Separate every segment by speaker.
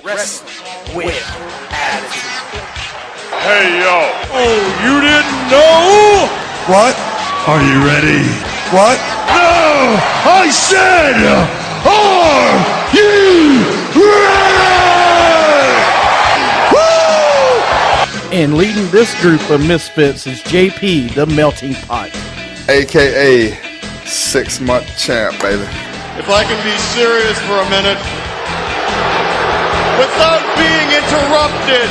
Speaker 1: Wrestle with attitude.
Speaker 2: Hey, yo. Oh, you didn't know?
Speaker 3: What? Are you ready? What? No! I said, are you ready? Woo!
Speaker 4: And leading this group of misfits is JP, the Melting Pot.
Speaker 5: AKA 6-month champ, baby.
Speaker 2: If I can be serious for a minute without being interrupted.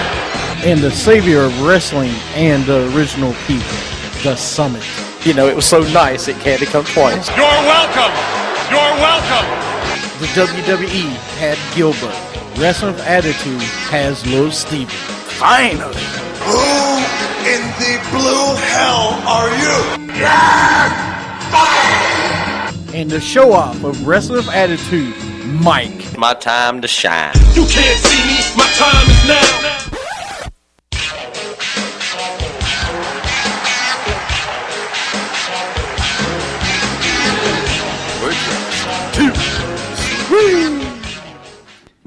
Speaker 4: And the savior of wrestling and the original peak, the Summit.
Speaker 1: You know, it was so nice it had to come twice.
Speaker 2: You're welcome. You're welcome.
Speaker 4: The WWE had Gilbert. Wrestling with Attitude has Lil Stephen.
Speaker 1: Finally.
Speaker 3: Who in the blue hell are you?
Speaker 4: And the show off of Wrestling with Attitude, Mike.
Speaker 1: My time to shine.
Speaker 2: You can't see me. My time is now.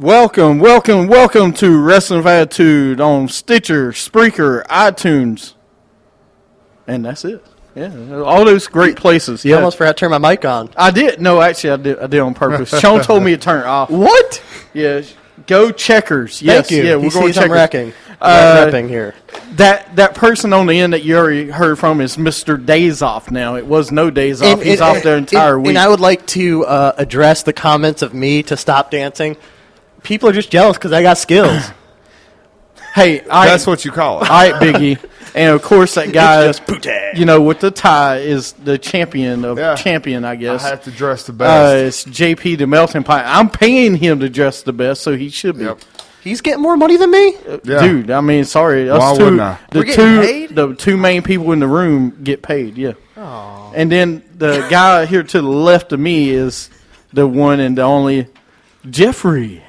Speaker 4: Welcome to Wrestling with Attitude on Stitcher, Spreaker, iTunes. And that's it. Yeah, all those great places.
Speaker 6: You almost forgot to turn my mic on.
Speaker 4: I did. No, actually, I did on purpose. Sean told me to turn it off.
Speaker 6: What?
Speaker 4: Yeah, go Checkers. Yes,
Speaker 6: Thank you.
Speaker 4: yeah, we're going
Speaker 6: I'm
Speaker 4: Checkers.
Speaker 6: rapping here.
Speaker 4: That person on the end that you already heard from is Mr. Days Off now. It was no days off. He's off their entire week.
Speaker 6: And I would like to address the comments of me to stop dancing. People are just jealous because I got skills.
Speaker 4: Hey,
Speaker 5: That's what you call it.
Speaker 4: All right, Biggie. And, of course, that guy,
Speaker 6: It's just booty.
Speaker 4: you know, with the tie is the champion of champion, I guess.
Speaker 5: I have to dress the best.
Speaker 4: It's JP, the Melting Pot. I'm paying him to dress the best, so he should be.
Speaker 5: Yep.
Speaker 6: He's getting more money than me?
Speaker 5: Yeah.
Speaker 4: Dude, I mean, sorry.
Speaker 5: Why
Speaker 4: Us
Speaker 5: wouldn't I?
Speaker 6: We're getting paid?
Speaker 4: The two main people in the room get paid, yeah. Aww. And then the guy here to the left of me is the one and the only Jeffrey.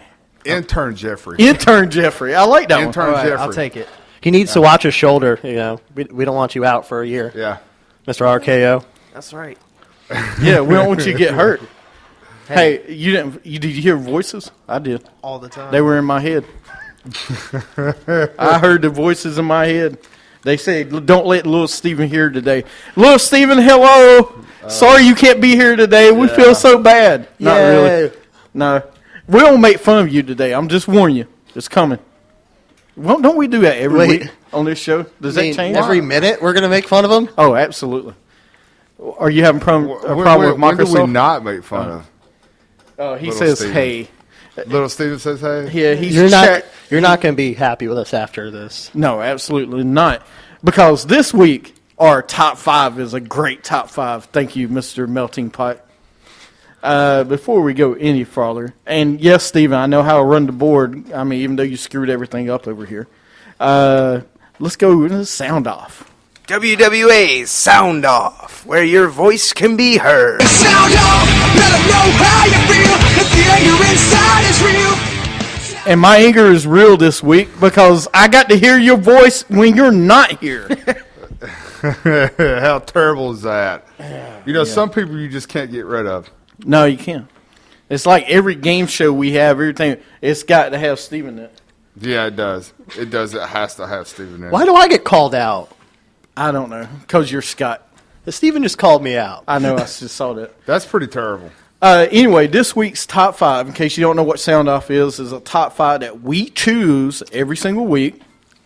Speaker 5: Intern Jeffrey.
Speaker 4: Intern Jeffrey. I like that
Speaker 5: Intern
Speaker 4: one.
Speaker 6: All right,
Speaker 5: Jeffrey.
Speaker 6: I'll take it. He needs to watch his shoulder. You know, we don't want you out for a year.
Speaker 5: Yeah.
Speaker 6: Mr. RKO.
Speaker 1: That's right.
Speaker 4: Yeah, we don't want you to get hurt. Hey, did you hear voices? I did.
Speaker 6: All the time.
Speaker 4: They were in my head. I heard the voices in my head. They said, don't let Lil Stephen hear today. Lil Stephen, hello. Sorry you can't be here today. We feel so bad. Not really. No. We don't make fun of you today. I'm just warning you. It's coming. Well, don't we do that every week on this show? Does that change?
Speaker 6: Every minute we're going to make fun of him?
Speaker 4: Oh, absolutely. Are you having a problem with
Speaker 5: When
Speaker 4: Microsoft?
Speaker 5: do we not make fun of?
Speaker 4: He
Speaker 5: Little
Speaker 4: says,
Speaker 5: Steven.
Speaker 4: hey.
Speaker 5: Little Steven says, hey?
Speaker 4: Yeah, he's
Speaker 6: You're not going to be happy with us after this.
Speaker 4: No, absolutely not. Because this week, our top 5 is a great top 5. Thank you, Mr. Melting Pot. Before we go any farther, and yes, Steven, I know how to run the board. I mean, even though you screwed everything up over here. Let's go into the sound off.
Speaker 1: WWA's Sound Off, where your voice can be heard.
Speaker 7: Sound off, let them know how you feel, 'cause the anger inside is real.
Speaker 4: And my anger is real this week because I got to hear your voice when you're not here.
Speaker 5: How terrible is that? You know, some people you just can't get rid of.
Speaker 4: No, you can't. It's like every game show we have, everything, it's got to have Steven in it.
Speaker 5: Yeah, it does. It does. It has to have Steven in.
Speaker 6: Why do I get called out?
Speaker 4: I don't know, because you're Scott.
Speaker 6: Steven just called me out.
Speaker 4: I know, I just saw that.
Speaker 5: That's pretty terrible.
Speaker 4: Anyway, this week's top 5, in case you don't know what Sound Off is a top 5 that we choose every single week.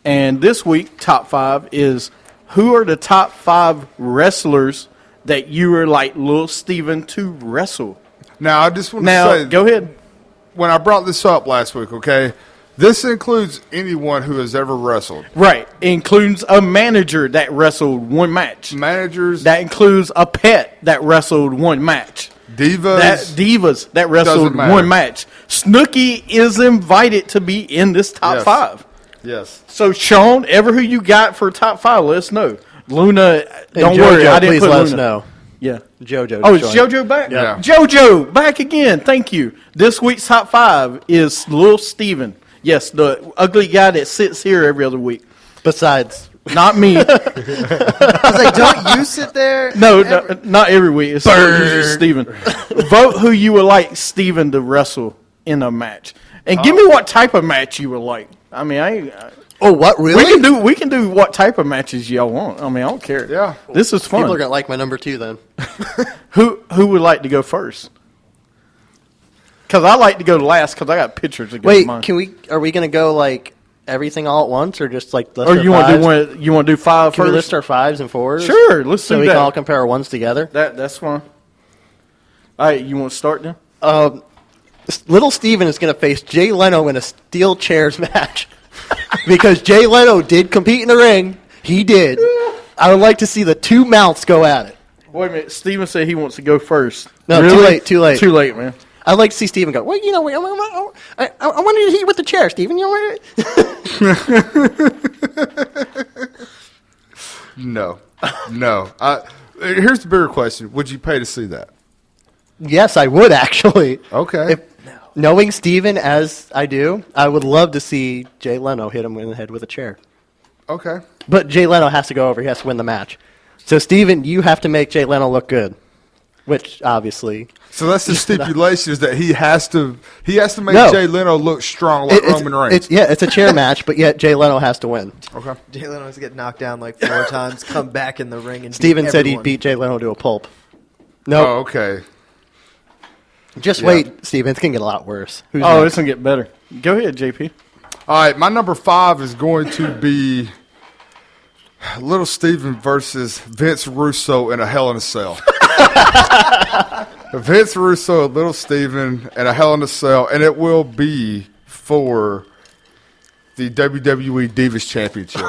Speaker 4: And this week, top 5 is who are the top 5 wrestlers that you were like Lil Stephen to wrestle.
Speaker 5: Now, I just want to
Speaker 4: Now,
Speaker 5: say,
Speaker 4: go ahead.
Speaker 5: when I brought this up last week, okay, this includes anyone who has ever wrestled.
Speaker 4: Right. Includes a manager that wrestled one match.
Speaker 5: Managers,
Speaker 4: That includes a pet that wrestled one match.
Speaker 5: divas,
Speaker 4: that wrestled
Speaker 5: Doesn't matter.
Speaker 4: one match. Snooki is invited to be in this top
Speaker 5: Yes.
Speaker 4: 5.
Speaker 5: Yes.
Speaker 4: So, Sean, ever who you got for top 5, let us know. Luna, don't
Speaker 6: Hey,
Speaker 4: worry,
Speaker 6: JoJo,
Speaker 4: I didn't
Speaker 6: please
Speaker 4: put
Speaker 6: let
Speaker 4: Luna.
Speaker 6: us know.
Speaker 4: Yeah.
Speaker 6: JoJo.
Speaker 4: Oh, is
Speaker 6: joined.
Speaker 4: JoJo back?
Speaker 5: Yeah.
Speaker 4: JoJo, back again. Thank you. This week's top 5 is Lil Stephen. Yes, the ugly guy that sits here every other week.
Speaker 6: Besides,
Speaker 4: Not me.
Speaker 6: I was like, don't you sit there?
Speaker 4: No, not every week. It's usually Steven. Vote who you would like Steven to wrestle in a match. And give me what type of match you would like. I mean,
Speaker 6: Oh, what, really?
Speaker 4: we can do what type of matches y'all want. I mean, I don't care.
Speaker 5: Yeah.
Speaker 4: This is fun.
Speaker 6: People are going to like my number 2 then.
Speaker 4: Who would like to go first? Because I like to go last because I got pictures against
Speaker 6: Wait,
Speaker 4: mine.
Speaker 6: are we going to go like everything all at once or just like list
Speaker 4: Or
Speaker 6: our
Speaker 4: you want
Speaker 6: fives?
Speaker 4: to do 5
Speaker 6: Can we
Speaker 4: first?
Speaker 6: list our 5s and 4s?
Speaker 4: Sure, let's
Speaker 6: So
Speaker 4: do
Speaker 6: we
Speaker 4: that.
Speaker 6: can all compare our 1s together?
Speaker 4: That's fine. All right, you want to start then?
Speaker 6: Little Stephen is going to face Jay Leno in a steel chairs match. Because Jay Leno did compete in the ring. He did. I would like to see the two mouths go at it.
Speaker 4: Wait a minute. Steven said he wants to go first.
Speaker 6: No,
Speaker 4: Really?
Speaker 6: too late.
Speaker 4: Too late, man.
Speaker 6: I'd like to see Stephen go, well, I wanted to hit you with the chair, Stephen. You know
Speaker 5: No. Here's the bigger question. Would you pay to see that?
Speaker 6: Yes, I would actually.
Speaker 5: Okay.
Speaker 6: Knowing Stephen as I do, I would love to see Jay Leno hit him in the head with a chair.
Speaker 5: Okay.
Speaker 6: But Jay Leno has to go over. He has to win the match. So, Stephen, you have to make Jay Leno look good, which obviously.
Speaker 5: So that's the stipulation is that he has to make
Speaker 6: No.
Speaker 5: Jay Leno look strong like Roman Reigns.
Speaker 6: It's a chair match, but yet Jay Leno has to win.
Speaker 5: Okay.
Speaker 8: Jay Leno has to get knocked down like 4 times, come back in the ring, and
Speaker 6: Stephen
Speaker 8: beat
Speaker 6: said he'd
Speaker 8: everyone.
Speaker 6: beat Jay Leno to a pulp. No,
Speaker 5: Oh, okay.
Speaker 6: just
Speaker 5: yeah.
Speaker 6: wait, Stephen. It's going to get a lot worse. Who's
Speaker 4: Oh,
Speaker 6: next?
Speaker 4: it's going to get better. Go ahead, JP.
Speaker 5: All right, my number 5 is going to be Little Stephen versus Vince Russo in a Hell in a Cell. Vince Russo, Little Stephen, and a Hell in a Cell, and it will be for the WWE Divas Championship.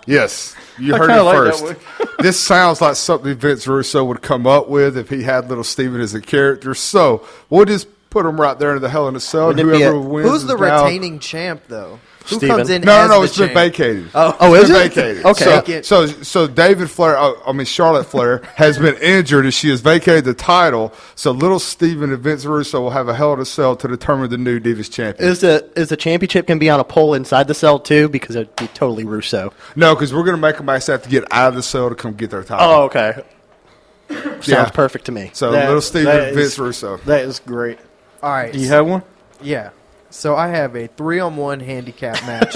Speaker 5: Yes, you heard
Speaker 4: kinda
Speaker 5: it
Speaker 4: like that
Speaker 5: first.
Speaker 4: one.
Speaker 5: This sounds like something Vince Russo would come up with if he had Little Stephen as a character. So we'll just put him right there in the Hell in a Cell. And
Speaker 6: Wouldn't it be
Speaker 5: whoever
Speaker 6: a-
Speaker 5: wins
Speaker 8: Who's
Speaker 5: is
Speaker 8: the
Speaker 5: now-
Speaker 8: retaining champ, though? Who
Speaker 6: Steven.
Speaker 8: comes in
Speaker 5: No,
Speaker 8: as the
Speaker 5: it's been
Speaker 8: champ?
Speaker 5: vacated.
Speaker 6: Oh,
Speaker 5: It's
Speaker 6: is
Speaker 5: been
Speaker 6: it?
Speaker 5: vacated.
Speaker 6: Okay.
Speaker 5: So David Flair, Charlotte Flair has been injured and she has vacated the title. So Little Stephen and Vince Russo will have a Hell in a Cell to determine the new Divas champion.
Speaker 6: Is the championship going to be on a pole inside the cell too? Because it'd be totally Russo.
Speaker 5: No, because we're going to make them actually have to get out of the cell to come get their title.
Speaker 6: Oh, okay. Sounds
Speaker 5: Yeah.
Speaker 6: perfect to me.
Speaker 5: So
Speaker 4: That-
Speaker 5: Little Stephen
Speaker 4: that
Speaker 5: and Vince
Speaker 4: is-
Speaker 5: Russo.
Speaker 4: That is great.
Speaker 8: All right.
Speaker 4: Do you have one?
Speaker 8: Yeah. So I have a 3-on-1 handicap match.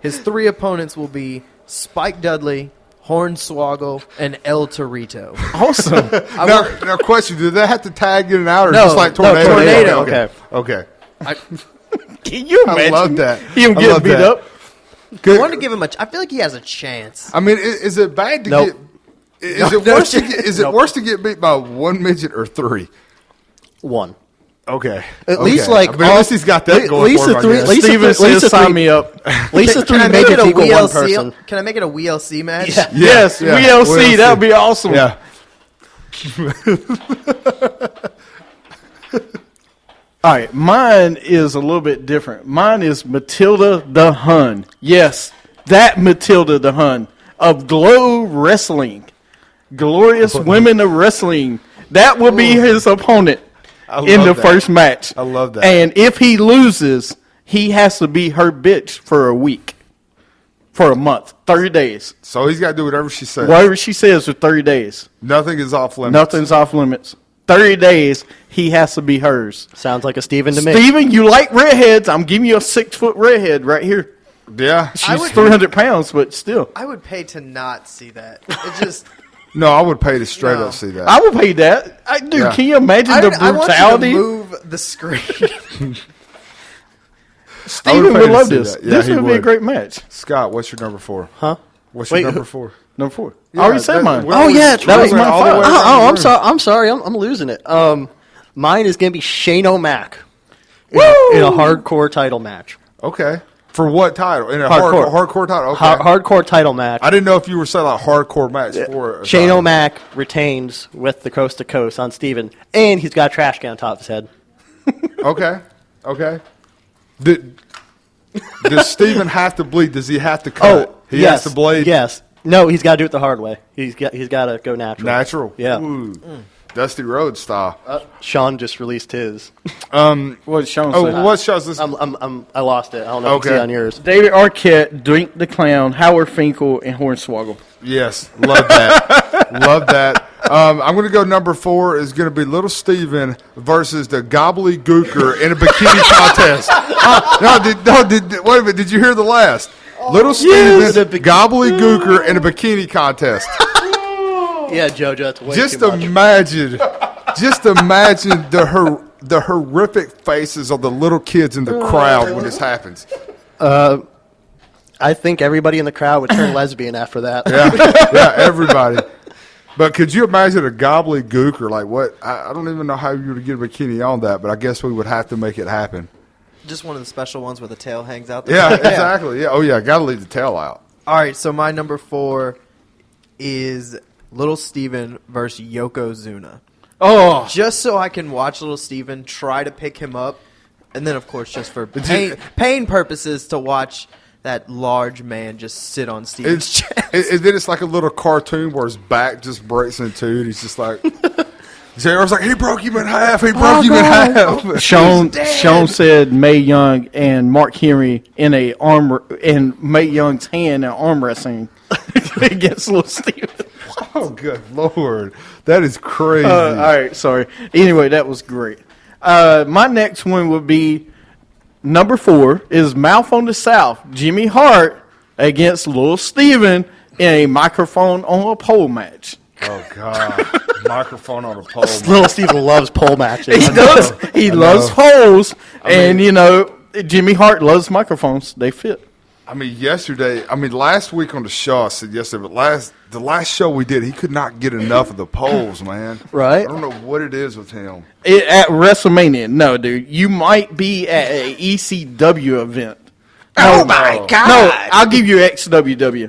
Speaker 8: His 3 opponents will be Spike Dudley, Hornswoggle, and El Torito.
Speaker 4: Awesome.
Speaker 5: Now, question, do they have to tag in and out or
Speaker 8: No,
Speaker 5: just like
Speaker 8: no,
Speaker 5: Tornado?
Speaker 8: Tornado.
Speaker 5: Okay.
Speaker 4: Can you imagine?
Speaker 5: love that.
Speaker 4: Him
Speaker 5: I
Speaker 4: getting
Speaker 5: love
Speaker 4: beat
Speaker 5: that.
Speaker 4: up?
Speaker 8: I want to give him I feel like he has a chance.
Speaker 5: I mean, is it bad to
Speaker 6: Nope.
Speaker 5: get? Is
Speaker 8: No,
Speaker 5: it
Speaker 8: no
Speaker 5: worse to
Speaker 8: chance.
Speaker 5: get? Is it worse to get beat by 1 midget or 3?
Speaker 6: 1.
Speaker 5: Okay.
Speaker 6: At least like
Speaker 5: I mean, at least he's got that going
Speaker 6: Lisa
Speaker 5: for him, I
Speaker 6: three.
Speaker 5: guess.
Speaker 6: Lisa
Speaker 4: Steven
Speaker 6: three-
Speaker 4: says,
Speaker 6: Lisa
Speaker 4: sign
Speaker 6: three-
Speaker 4: me up.
Speaker 6: Lisa three
Speaker 8: Can I make it
Speaker 6: midgets
Speaker 8: a
Speaker 6: equal one person.
Speaker 8: WLC? Can I make it a WLC match?
Speaker 6: Yeah.
Speaker 4: Yes,
Speaker 5: Yeah,
Speaker 4: WLC. That would be awesome.
Speaker 5: Yeah.
Speaker 4: All right, mine is a little bit different. Mine is Matilda the Hun. Yes, that Matilda the Hun of Glow Wrestling. Glorious Women of Wrestling. That will be his opponent in
Speaker 5: love
Speaker 4: the
Speaker 5: that.
Speaker 4: first match.
Speaker 5: I love that.
Speaker 4: And if he loses, he has to be her bitch for a week, for a month, 30 days.
Speaker 5: So he's got to do whatever she says.
Speaker 4: Whatever she says for 30 days.
Speaker 5: Nothing is off limits.
Speaker 4: Nothing's off limits. 30 days, he has to be hers.
Speaker 6: Sounds like a Steven to me.
Speaker 4: Steven, you like redheads. I'm giving you a 6-foot redhead right here.
Speaker 5: Yeah.
Speaker 4: She's 300 pounds, but still.
Speaker 8: I would pay to not see that. It just.
Speaker 5: No, I would pay to straight
Speaker 8: No.
Speaker 5: up see that.
Speaker 4: I would pay that. Dude,
Speaker 5: Yeah.
Speaker 4: can you imagine
Speaker 8: I
Speaker 4: the
Speaker 8: want you to
Speaker 4: brutality?
Speaker 8: move the screen.
Speaker 4: Steven
Speaker 5: pay
Speaker 4: would
Speaker 5: to
Speaker 4: love
Speaker 5: see
Speaker 4: this.
Speaker 5: that. Yeah,
Speaker 4: this
Speaker 5: he
Speaker 4: would be a
Speaker 5: would.
Speaker 4: great match.
Speaker 5: Scott, what's your number 4?
Speaker 6: Huh?
Speaker 5: What's
Speaker 6: Wait,
Speaker 5: your number
Speaker 6: who-
Speaker 5: 4?
Speaker 4: Number 4.
Speaker 5: Yeah,
Speaker 4: I already said
Speaker 5: that-
Speaker 4: mine.
Speaker 5: we're
Speaker 6: Oh,
Speaker 5: always-
Speaker 6: yeah, that's
Speaker 4: That was
Speaker 5: we're
Speaker 4: my
Speaker 5: all the way
Speaker 4: five.
Speaker 5: around
Speaker 6: Oh,
Speaker 5: the
Speaker 6: I'm
Speaker 5: room.
Speaker 6: sorry. I'm sorry. I'm losing it. Mine is going to be Shane O'Mac in a hardcore title match.
Speaker 5: Okay. For what title? In a
Speaker 6: Hardcore.
Speaker 5: hardcore title? Okay.
Speaker 6: Hardcore title match.
Speaker 5: I didn't know if you were saying like hardcore match for a
Speaker 6: Shane
Speaker 5: title.
Speaker 6: O'Mac retains with the coast to coast on Steven, and he's got a trash can on top of his head.
Speaker 5: Okay. Okay. Does Steven have to bleed? Does he have to cut? He
Speaker 6: yes,
Speaker 5: has to bleed?
Speaker 6: Yes. No, he's got to do it the hard way. He's got to go natural.
Speaker 5: Natural?
Speaker 6: Yeah.
Speaker 5: Ooh. Dusty Rhodes style.
Speaker 6: Sean just released his.
Speaker 4: What did Sean say?
Speaker 5: What shows this?
Speaker 6: I lost it. I don't know if you
Speaker 5: Okay.
Speaker 6: see it on yours.
Speaker 4: David Arquette, Drink the Clown, Howard Finkel, and Hornswoggle.
Speaker 5: Yes. Love that. Love that. I'm going to go number 4 is going to be Little Steven versus the Gobbledygooker in a bikini contest. Wait a minute. Did you hear the last? Little Steven, Gobbledygooker in a bikini contest.
Speaker 6: Yeah, JoJo, that's way
Speaker 5: Just
Speaker 6: too much.
Speaker 5: imagine the horrific faces of the little kids in the crowd when this happens.
Speaker 6: I think everybody in the crowd would turn lesbian after that.
Speaker 5: Yeah, everybody. But could you imagine a gobbledygooker? Like what? I don't even know how you would get a bikini on that, but I guess we would have to make it happen.
Speaker 8: Just one of the special ones where the tail hangs out there.
Speaker 5: Yeah, exactly. Yeah. Oh, yeah. Got to leave the tail out.
Speaker 8: All right, so my number 4 is Little Steven versus Yokozuna.
Speaker 4: Oh,
Speaker 8: Just so I can watch Little Steven try to pick him up, and then, of course, just for pain purposes, to watch that large man just sit on Steven's chest.
Speaker 5: And then it's like a little cartoon where his back just breaks in two, and he's just like... JR's like, he broke him in half. He broke him in half.
Speaker 4: Sean said Mae Young and Mark Henry in Mae Young's hand in arm wrestling against Lil Stephen.
Speaker 5: Oh, good Lord. That is crazy.
Speaker 4: All right, sorry. Anyway, that was great. My next one would be number 4 is Mouth on the South, Jimmy Hart against Lil Stephen in a microphone on a pole match.
Speaker 5: Oh, God. Microphone on a pole.
Speaker 6: Little Steven loves pole matches.
Speaker 4: He does. He loves poles, and Jimmy Hart loves microphones. They fit.
Speaker 5: Last week on the show, I said yesterday, but the last show we did, he could not get enough of the poles, man.
Speaker 6: Right?
Speaker 5: I don't know what it is with him.
Speaker 4: At WrestleMania, no, dude. You might be at an ECW event.
Speaker 1: Oh, my God.
Speaker 4: No, I'll give you XWW.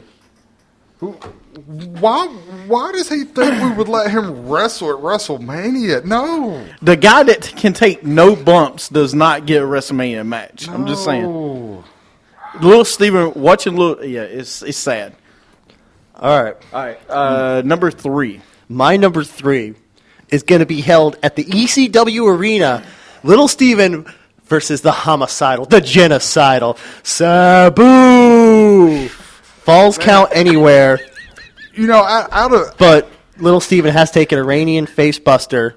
Speaker 5: Why does he think we would let him wrestle at WrestleMania? No.
Speaker 4: The guy that can take no bumps does not get a WrestleMania match. I'm just saying. Little Steven, it's sad.
Speaker 6: All right.
Speaker 4: Number 3.
Speaker 6: My number 3 is going to be held at the ECW arena. Little Steven versus the homicidal, the genocidal Sabu. Falls count anywhere. But Little Steven has taken Iranian face buster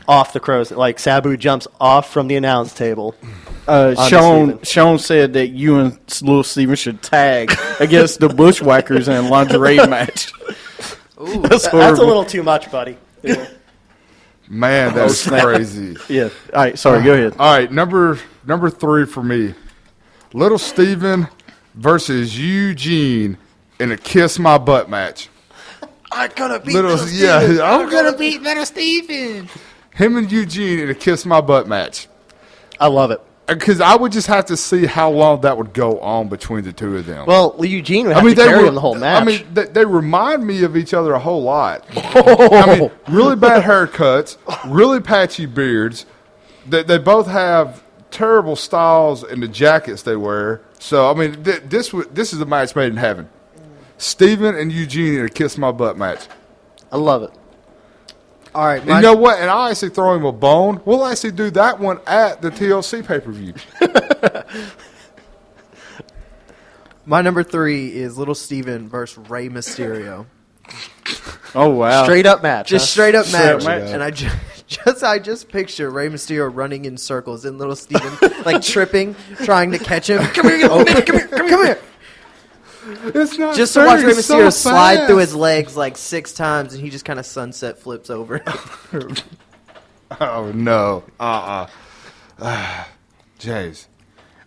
Speaker 6: off the crows. Like Sabu jumps off from the announce table.
Speaker 4: Sean said that you and Little Steven should tag against the Bushwhackers in a lingerie match.
Speaker 6: Ooh, that's a little too much, buddy. Yeah.
Speaker 5: Man, that's crazy.
Speaker 4: Yeah. All right. Sorry. Go ahead.
Speaker 5: All right. Number 3 for me. Little Steven versus Eugene in a kiss my butt match.
Speaker 1: I'm gonna beat Little Stephen.
Speaker 5: Yeah, I'm gonna beat Little Stephen. Him and Eugene in a kiss my butt match.
Speaker 6: I love it.
Speaker 5: Because I would just have to see how long that would go on between the two of them.
Speaker 6: Well, Eugene would have to carry him the whole match.
Speaker 5: They remind me of each other a whole lot. Really bad haircuts, really patchy beards. They both have terrible styles in the jackets they wear. So, this is a match made in heaven. Steven and Eugene in a kiss my butt match.
Speaker 6: I love it.
Speaker 8: All right.
Speaker 5: You know what? And I'll actually throw him a bone. We'll actually do that one at the TLC pay-per-view.
Speaker 8: My number 3 is Little Steven versus Rey Mysterio.
Speaker 4: Oh, wow.
Speaker 6: Straight up match.
Speaker 8: Just straight up match.
Speaker 4: match.
Speaker 8: And I just picture Rey Mysterio running in circles and Little Steven like tripping, trying to catch him. Come here, come here.
Speaker 5: It's not
Speaker 8: Just to watch Rey Mysterio slide through his legs like 6 times, and he just kind of sunset flips over.
Speaker 5: Oh, no. Jays.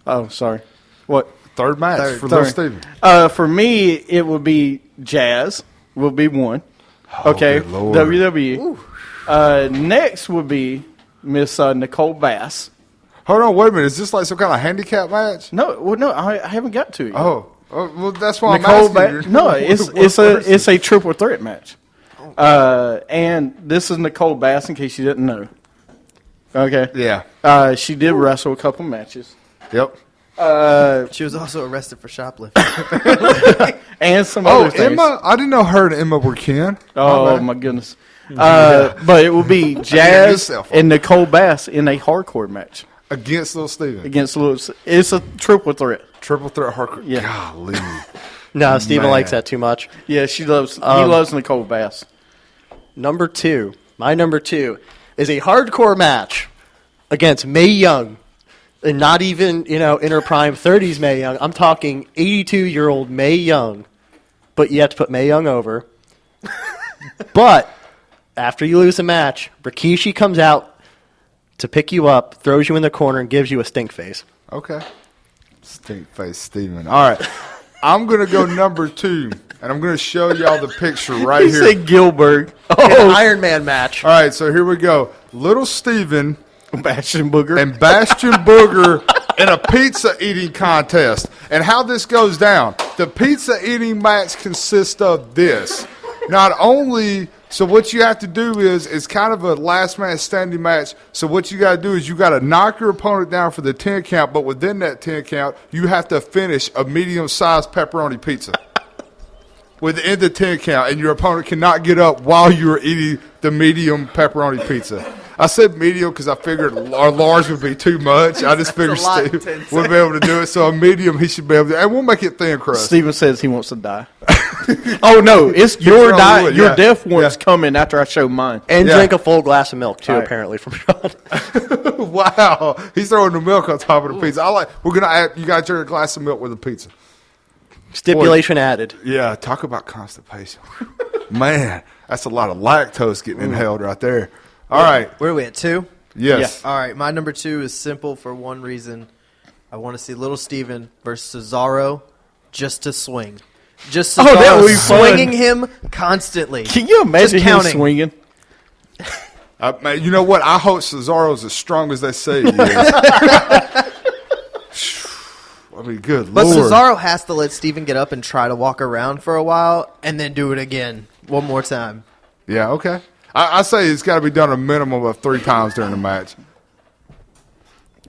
Speaker 4: Oh, sorry. What?
Speaker 5: Third match for
Speaker 4: Little
Speaker 5: Little Steven.
Speaker 4: For me, it would be Jazz. Will be one.
Speaker 5: Oh,
Speaker 4: Okay.
Speaker 5: good Lord.
Speaker 4: WWE. Next would be Miss Nicole Bass.
Speaker 5: Hold on, wait a minute. Is this like some kind of handicap match?
Speaker 4: No, I haven't got to it yet.
Speaker 5: Oh, well, that's why
Speaker 4: Nicole
Speaker 5: I'm asking.
Speaker 4: No, it's a triple threat match. And this is Nicole Bass, in case you didn't know. Okay.
Speaker 5: Yeah.
Speaker 4: She did wrestle a couple matches.
Speaker 5: Yep.
Speaker 8: She was also arrested for shoplifting.
Speaker 4: And some other things.
Speaker 5: Emma, I didn't know her and Emma were kin.
Speaker 4: Oh, my goodness. But it will be Jazz and Nicole Bass in a hardcore match.
Speaker 5: Against Little Steven.
Speaker 4: It's a triple threat.
Speaker 5: Triple threat hardcore.
Speaker 4: Yeah.
Speaker 5: Golly.
Speaker 6: No, Steven
Speaker 5: Man.
Speaker 6: likes that too much.
Speaker 4: Yeah, he loves Nicole Bass.
Speaker 6: number 2. My number 2 is a hardcore match against Mae Young. And not even, in her prime 30s Mae Young. I'm talking 82-year-old Mae Young. But you have to put Mae Young over. But after you lose a match, Rikishi comes out to pick you up, throws you in the corner, and gives you a stink face.
Speaker 5: Okay. Stink face Steven. All right. I'm going to go number 2, and I'm going to show y'all the picture right
Speaker 4: He
Speaker 5: here.
Speaker 4: said Gilbert.
Speaker 6: An Iron Man match.
Speaker 5: All right, so here we go. Little Steven
Speaker 4: Bastion Booger.
Speaker 5: and Bastion Booger in a pizza eating contest. And how this goes down, the pizza eating match consists of this. Not only, so what you have to do is, it's kind of a last man standing match. So what you got to do is you got to knock your opponent down for the 10 count, but within that 10 count, you have to finish a medium-sized pepperoni pizza. Within the 10 count, and your opponent cannot get up while you're eating the medium pepperoni pizza. I said medium because I figured our large would be too much. I just figured Steve would be able to do it. So a medium, he should be able to. And we'll make it thin crust.
Speaker 4: Steven says he wants to die. Oh, no. It's your die.
Speaker 5: would,
Speaker 4: Your
Speaker 5: yeah.
Speaker 4: death warrant's coming after I show mine.
Speaker 6: And
Speaker 5: Yeah.
Speaker 6: drink a full glass of milk, too,
Speaker 4: Right.
Speaker 6: apparently, from Sean.
Speaker 5: Wow. He's throwing the milk on top of the pizza. We're going to add, you got to drink a glass of milk with a pizza.
Speaker 6: Stipulation added.
Speaker 5: Yeah, talk about constipation. Man, that's a lot of lactose getting inhaled right there. All right.
Speaker 8: Where are we at, 2?
Speaker 5: Yes.
Speaker 8: All right, my number 2 is simple for one reason. I want to see Little Steven versus Cesaro just to swing. Just Cesaro
Speaker 4: that would be fun.
Speaker 8: swinging him constantly.
Speaker 4: Can you imagine
Speaker 8: Just
Speaker 4: him
Speaker 8: counting.
Speaker 4: swinging?
Speaker 5: Man, you know what? I hope Cesaro's as strong as they say he is. I mean, good
Speaker 8: But
Speaker 5: Lord.
Speaker 8: Cesaro has to let Steven get up and try to walk around for a while and then do it again one more time.
Speaker 5: Yeah, okay. I say it's got to be done a minimum of 3 times during the match.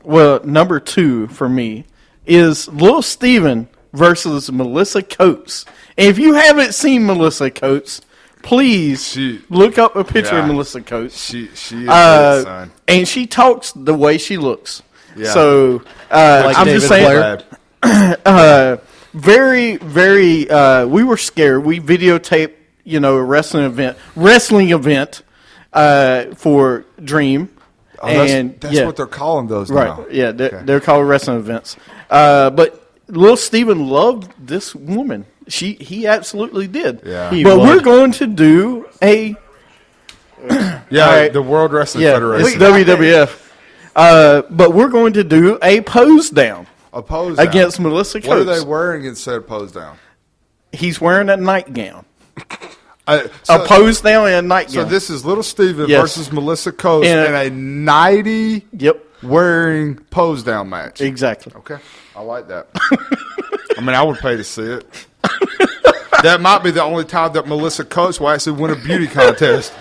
Speaker 4: Well, number 2 for me is Lil Steven versus Melissa Coates. And if you haven't seen Melissa Coates, please look up a picture of Melissa Coates.
Speaker 5: She is good, son.
Speaker 4: And she talks the way she looks.
Speaker 5: Yeah.
Speaker 4: So
Speaker 6: Like
Speaker 4: I'm
Speaker 6: David
Speaker 4: just saying,
Speaker 6: Blair.
Speaker 4: very, very. We were scared. We videotaped, a wrestling event for Dream.
Speaker 5: Oh,
Speaker 4: and
Speaker 5: that's what they're calling those now.
Speaker 4: right. Yeah, they're called wrestling events. But Lil Steven loved this woman. He absolutely did.
Speaker 5: Yeah.
Speaker 4: But we're going to do a
Speaker 5: Yeah,
Speaker 4: All right.
Speaker 5: the World Wrestling
Speaker 4: it's
Speaker 5: Federation.
Speaker 4: WWF. But we're going to do a pose down
Speaker 5: Opposed down.
Speaker 4: against Melissa Coates.
Speaker 5: What are they wearing in said pose down?
Speaker 4: He's wearing a nightgown.
Speaker 5: So,
Speaker 4: A pose down and a nightgown.
Speaker 5: so this is Little Steven
Speaker 4: Yes.
Speaker 5: versus Melissa Coates
Speaker 4: In
Speaker 5: in
Speaker 4: a-
Speaker 5: a 90
Speaker 4: Yep,
Speaker 5: wearing pose down match.
Speaker 4: exactly.
Speaker 5: Okay, I like that. I mean, I would pay to see it. That might be the only time that Melissa Coates will actually win a beauty contest.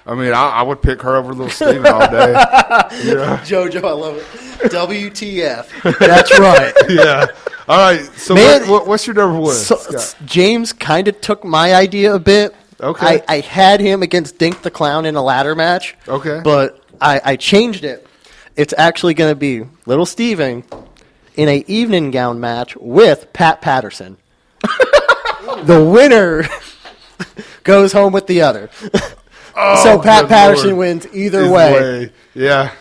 Speaker 5: I mean, I would pick her over Little Steven all day. Yeah.
Speaker 6: JoJo, I love it. WTF. That's right.
Speaker 5: Yeah. All right. So
Speaker 6: Man,
Speaker 5: what's your number 1?
Speaker 6: So,
Speaker 5: Scott?
Speaker 6: James kind of took my idea a bit.
Speaker 5: Okay.
Speaker 6: I had him against Dink the Clown in a ladder match.
Speaker 5: Okay.
Speaker 6: But I changed it. It's actually going to be Little Steven in a evening gown match with Pat Patterson. The winner goes home with the other. So Pat
Speaker 5: good
Speaker 6: Patterson
Speaker 5: Lord.
Speaker 6: wins either
Speaker 5: Either
Speaker 6: way.
Speaker 5: Yeah.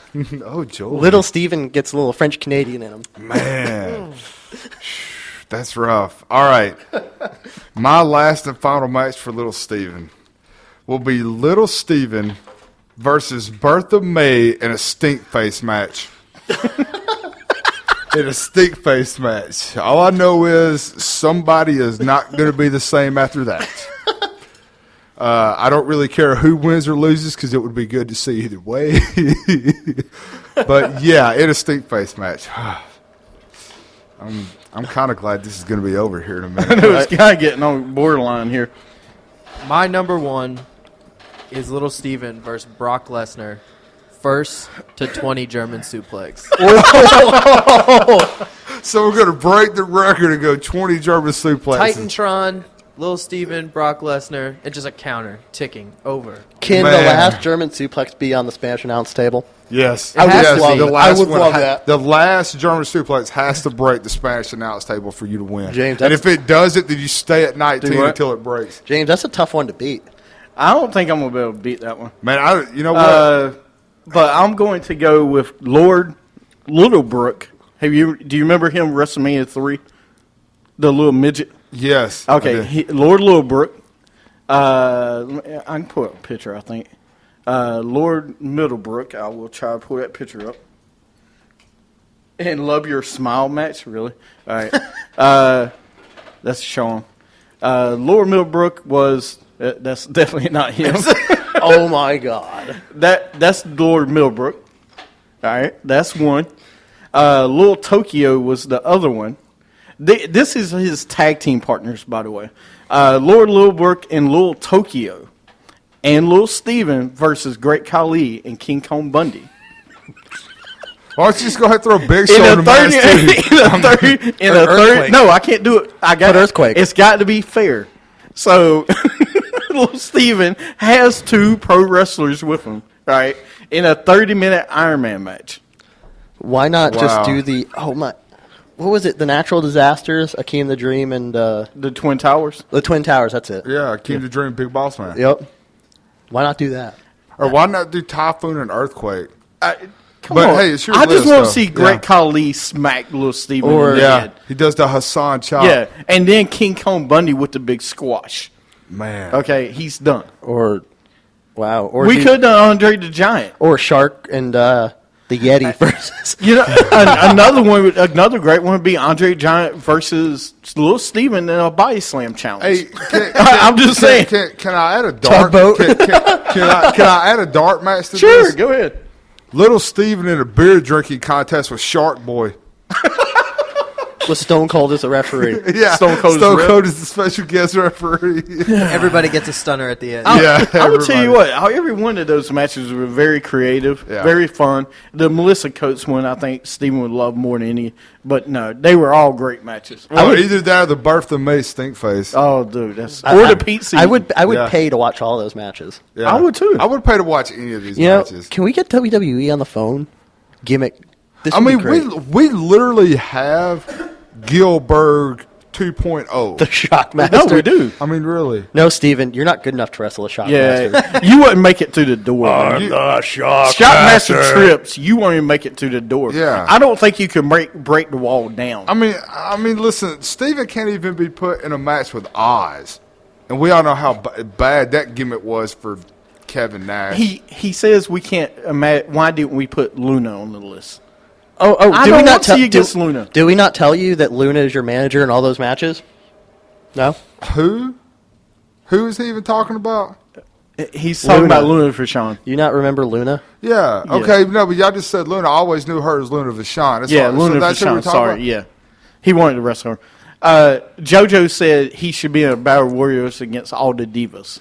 Speaker 5: Oh, Joel.
Speaker 6: Little Steven gets a little French Canadian in him.
Speaker 5: Man. That's rough. All right. My last and final match for Little Steven will be Little Steven versus Bertha May in a stink face match. In a stink face match. All I know is somebody is not going to be the same after that. I don't really care who wins or loses because it would be good to see either way. But yeah, in a stink face match. I'm kind of glad this is going to be over here in a minute.
Speaker 4: It's kind of getting on borderline here.
Speaker 8: My number 1 is Little Steven versus Brock Lesnar. First to 20 German suplex.
Speaker 5: So we're going to break the record and go 20 German suplexes.
Speaker 8: Titantron, Little Steven, Brock Lesnar, and just a counter ticking over.
Speaker 6: Can
Speaker 5: Man.
Speaker 6: the last German suplex be on the Spanish announce table?
Speaker 5: Yes.
Speaker 8: I would
Speaker 5: Yes,
Speaker 8: love
Speaker 5: the
Speaker 8: it.
Speaker 5: last
Speaker 6: I would
Speaker 5: one
Speaker 6: love that.
Speaker 5: The last German suplex has to break the Spanish announce table for you to win.
Speaker 6: James,
Speaker 5: and
Speaker 6: that's-
Speaker 5: if it does it, then you stay at 19
Speaker 4: what?
Speaker 5: until it breaks.
Speaker 6: James, that's a tough one to beat.
Speaker 4: I don't think I'm gonna be able to beat that one.
Speaker 5: Man, you know what?
Speaker 4: But I'm going to go with Lord Littlebrook. Do you remember him WrestleMania 3? The little midget.
Speaker 5: Yes.
Speaker 4: Okay, Lord Littlebrook. I can pull up a picture. I think Lord Middlebrook. I will try to pull that picture up. And love your smile match, really. All right, that's Sean. Lord Middlebrook was. That's definitely not him.
Speaker 6: Oh my God.
Speaker 4: That's Lord Middlebrook. All right, that's one. Lil Tokyo was the other one. This is his tag team partners, by the way. Lord Middlebrook and Lil Tokyo, and Lil Stephen versus Great Khali and King Kong Bundy.
Speaker 5: Why don't you just go ahead and throw a big show in the match, too?
Speaker 4: In a third, no, I can't do it. I got
Speaker 6: earthquake.
Speaker 4: It's got to be fair. So, Lil Stephen has 2 pro wrestlers with him, right? In a 30-minute Iron Man match.
Speaker 6: Why not just do the what was it? The Natural Disasters, Akeem the Dream, and
Speaker 4: The Twin Towers.
Speaker 6: the Twin Towers. That's it.
Speaker 5: Yeah, King the Dream, Big Boss Man.
Speaker 6: Yep. Why not do that?
Speaker 5: Or why not do Typhoon and Earthquake?
Speaker 4: Come
Speaker 5: But,
Speaker 4: on.
Speaker 5: hey, it's your
Speaker 4: I just
Speaker 5: list,
Speaker 4: want
Speaker 5: though.
Speaker 4: to see Great Khali smack Lil Stephen
Speaker 6: Or-
Speaker 4: in the
Speaker 5: Yeah,
Speaker 4: head.
Speaker 5: he does the Hassan chop.
Speaker 4: Yeah, and then King Kong Bundy with the big squash.
Speaker 5: Man.
Speaker 4: Okay, he's done.
Speaker 6: Or
Speaker 4: We could have done Andre the Giant.
Speaker 6: or Shark and the Yeti versus.
Speaker 4: You know, another great one would be Andre the Giant versus Lil Stephen in a body slam challenge.
Speaker 5: Hey,
Speaker 4: I'm just saying.
Speaker 5: Can I add a dart?
Speaker 6: Tugboat.
Speaker 5: Can I add a dart match to
Speaker 4: Sure,
Speaker 5: this?
Speaker 4: go ahead.
Speaker 5: Little Steven in a beer drinking contest with Shark Boy.
Speaker 6: with Stone Cold as a referee.
Speaker 5: Yeah,
Speaker 4: Stone Cold
Speaker 5: is the special guest referee.
Speaker 8: Everybody gets a stunner at the end.
Speaker 4: I will tell you what, every one of those matches were very creative,
Speaker 5: Yeah.
Speaker 4: very fun. The Melissa Coates one, I think Steven would love more than any. But no, they were all great matches.
Speaker 5: Well, either that or the Birth of May Stinkface.
Speaker 4: Oh, dude, or the pizza.
Speaker 6: I would
Speaker 5: Yeah.
Speaker 6: pay to watch all those matches.
Speaker 5: Yeah.
Speaker 4: I would too.
Speaker 5: I would pay to watch any of these
Speaker 6: You know,
Speaker 5: matches.
Speaker 6: can we get WWE on the phone? Gimmick. This
Speaker 5: I
Speaker 6: would be
Speaker 5: mean,
Speaker 6: great.
Speaker 5: we literally have Gilbert 2.0.
Speaker 6: The Shockmaster.
Speaker 4: No, we do.
Speaker 5: I mean, really.
Speaker 6: No, Steven, you're not good enough to wrestle a Shockmaster.
Speaker 4: Yeah, you wouldn't make it to the door.
Speaker 5: You-
Speaker 4: Shockmaster trips, you won't even make it to the door.
Speaker 5: Yeah.
Speaker 4: I don't think you can break the wall down.
Speaker 5: I mean, listen, Steven can't even be put in a match with Oz. And we all know how bad that gimmick was for Kevin Nash.
Speaker 4: He says we can't imagine. Why didn't we put Luna on the list?
Speaker 6: Oh,
Speaker 4: I
Speaker 6: did
Speaker 4: don't
Speaker 6: we not
Speaker 4: want to
Speaker 6: tell
Speaker 4: see you against Luna.
Speaker 6: Did we not tell you that Luna is your manager in all those matches? No?
Speaker 5: Who? Who is he even talking about?
Speaker 4: He's talking
Speaker 6: Luna.
Speaker 4: about Luna for Sean.
Speaker 6: You not remember Luna?
Speaker 5: Yeah. Okay. No, but y'all just said Luna. I always knew her as Luna Vachon. That's
Speaker 4: Yeah,
Speaker 5: all,
Speaker 4: Luna
Speaker 5: so
Speaker 4: for
Speaker 5: that's who we're
Speaker 4: Sean.
Speaker 5: talking
Speaker 4: Sorry,
Speaker 5: about?
Speaker 4: yeah. He wanted to wrestle her. JoJo said he should be in a Battle Warriors against all the divas.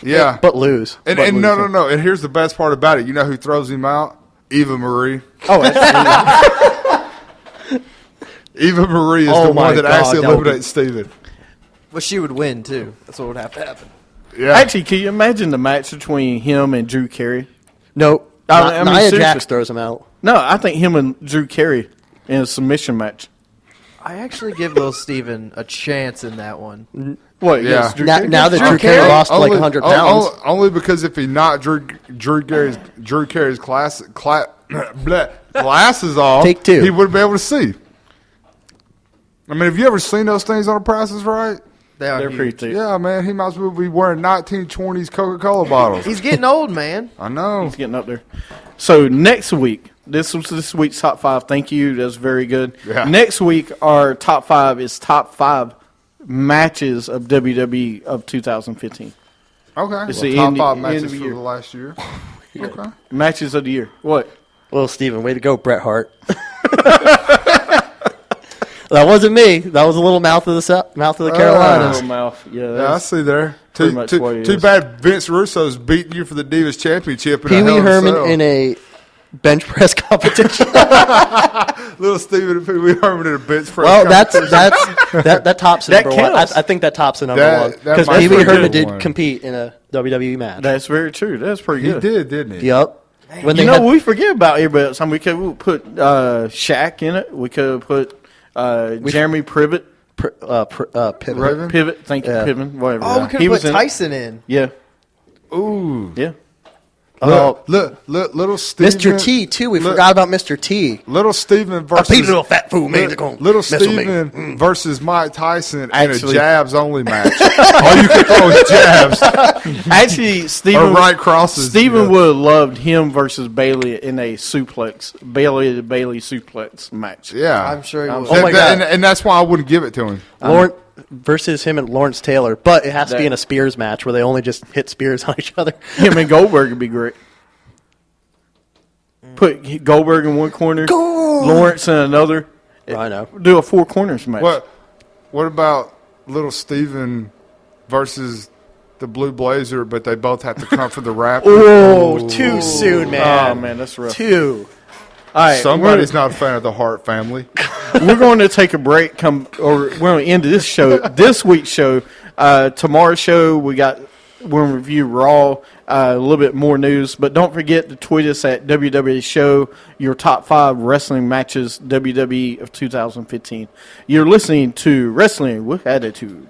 Speaker 5: Yeah.
Speaker 6: But lose.
Speaker 5: And no. And here's the best part about it. You know who throws him out? Eva Marie.
Speaker 4: Oh, absolutely.
Speaker 5: Eva Marie is
Speaker 6: Oh
Speaker 5: the
Speaker 6: my
Speaker 5: one that
Speaker 6: God,
Speaker 5: actually
Speaker 6: that would be-
Speaker 5: eliminates Steven.
Speaker 8: Well, she would win, too. That's what would have to happen.
Speaker 5: Yeah.
Speaker 4: Actually, can you imagine the match between him and Drew Carey?
Speaker 6: No.
Speaker 4: I mean,
Speaker 6: Nia
Speaker 4: seriously.
Speaker 6: Jax throws him out.
Speaker 4: No, I think him and Drew Carey in a submission match.
Speaker 8: I actually give Lil Steven a chance in that one.
Speaker 4: What?
Speaker 5: Yeah.
Speaker 4: Yes, Drew
Speaker 6: Now,
Speaker 4: Carey?
Speaker 6: now that
Speaker 8: Drew
Speaker 6: Drew Carey
Speaker 8: Carey?
Speaker 6: lost like 100 pounds.
Speaker 5: Only because if he knocked Drew Carey's glasses off,
Speaker 6: Take two.
Speaker 5: he wouldn't be able to see. I mean, have you ever seen those things on The Price is Right?
Speaker 8: They're
Speaker 4: They're
Speaker 8: huge.
Speaker 4: pretty thick.
Speaker 5: Yeah, man, he might as well be wearing 1920s Coca-Cola bottles.
Speaker 8: He's getting old, man.
Speaker 5: I know.
Speaker 4: He's getting up there. So next week, this was this week's top 5. Thank you. That's very good.
Speaker 5: Yeah.
Speaker 4: Next week, our top 5 is top 5 matches of WWE of 2015.
Speaker 5: Okay.
Speaker 4: It's
Speaker 5: Well,
Speaker 4: the
Speaker 5: top
Speaker 4: end-
Speaker 5: 5
Speaker 4: end
Speaker 5: matches
Speaker 4: of the
Speaker 5: for
Speaker 4: year.
Speaker 5: the last year. Okay.
Speaker 4: Matches of the year. What?
Speaker 6: Well, Steven, way to go, Bret Hart. That wasn't me. That was a little mouth of the Carolinas.
Speaker 4: Oh, mouth. Yeah.
Speaker 5: Yeah, I
Speaker 4: That's,
Speaker 5: see there.
Speaker 4: pretty
Speaker 5: Too,
Speaker 4: much
Speaker 5: too,
Speaker 4: what it
Speaker 5: too
Speaker 4: is.
Speaker 5: bad Vince Russo's beating you for the Divas Championship.
Speaker 6: Pee Wee Herman in a bench press competition.
Speaker 5: Little Steven and Pee Wee Herman in a bench press.
Speaker 6: Well,
Speaker 5: competition.
Speaker 6: that tops the
Speaker 4: That
Speaker 6: number one.
Speaker 4: counts.
Speaker 6: I think that tops the number
Speaker 5: That-
Speaker 6: one
Speaker 5: that
Speaker 6: because
Speaker 5: might
Speaker 6: Pee
Speaker 5: be
Speaker 6: Wee
Speaker 5: a
Speaker 6: Herman
Speaker 5: good
Speaker 6: did
Speaker 5: one.
Speaker 6: compete in a WWE match.
Speaker 4: that's very true. That's pretty
Speaker 5: He
Speaker 4: good.
Speaker 5: did, didn't he?
Speaker 6: Yep. When
Speaker 4: You
Speaker 6: they
Speaker 4: know,
Speaker 6: had,
Speaker 4: we forget about everybody else. We could put Shaq in it. We could put Jeremy Privet.
Speaker 6: Pivot.
Speaker 5: Raven?
Speaker 4: Pivot. Thank you,
Speaker 6: Yeah.
Speaker 4: Piven. Whatever.
Speaker 8: Oh, we could
Speaker 4: He
Speaker 8: have
Speaker 4: was
Speaker 8: put
Speaker 4: in it.
Speaker 8: Tyson in.
Speaker 4: Yeah.
Speaker 5: Ooh.
Speaker 4: Yeah.
Speaker 5: Look, little Stephen.
Speaker 6: Mr. T, too. We
Speaker 5: look,
Speaker 6: forgot about Mr. T.
Speaker 5: Little Stephen versus
Speaker 6: A little fat fool, man.
Speaker 5: Little Stephen versus Mike Tyson in a jabs only match. All you can throw is jabs.
Speaker 4: Actually, Stephen
Speaker 5: Or right crosses.
Speaker 4: Stephen would have loved him versus Bailey in a Bailey to Bailey suplex match.
Speaker 5: Yeah,
Speaker 8: I'm sure he would.
Speaker 6: Oh my God.
Speaker 5: And that's why I wouldn't give it to him.
Speaker 6: Lawrence versus him and Lawrence Taylor, but it has to be in a Spears match where they only just hit spears on each other.
Speaker 4: Him and Goldberg would be great. Put Goldberg in one corner, Lawrence in another.
Speaker 6: I know.
Speaker 4: Do a 4 corners match.
Speaker 5: What about little Stephen versus the Blue Blazer, but they both have to come for the rap?
Speaker 6: Oh, too soon, man.
Speaker 4: Oh, man, that's rough.
Speaker 6: Too.
Speaker 4: All right,
Speaker 5: Somebody's not a fan of the Hart family.
Speaker 4: we're going to take a break. We're going to end this show, this week's show. Tomorrow's show, we're going to review Raw, a little bit more news. But don't forget to tweet us at WWE Show, your top 5 wrestling matches, WWE of 2015. You're listening to Wrestling with Attitude.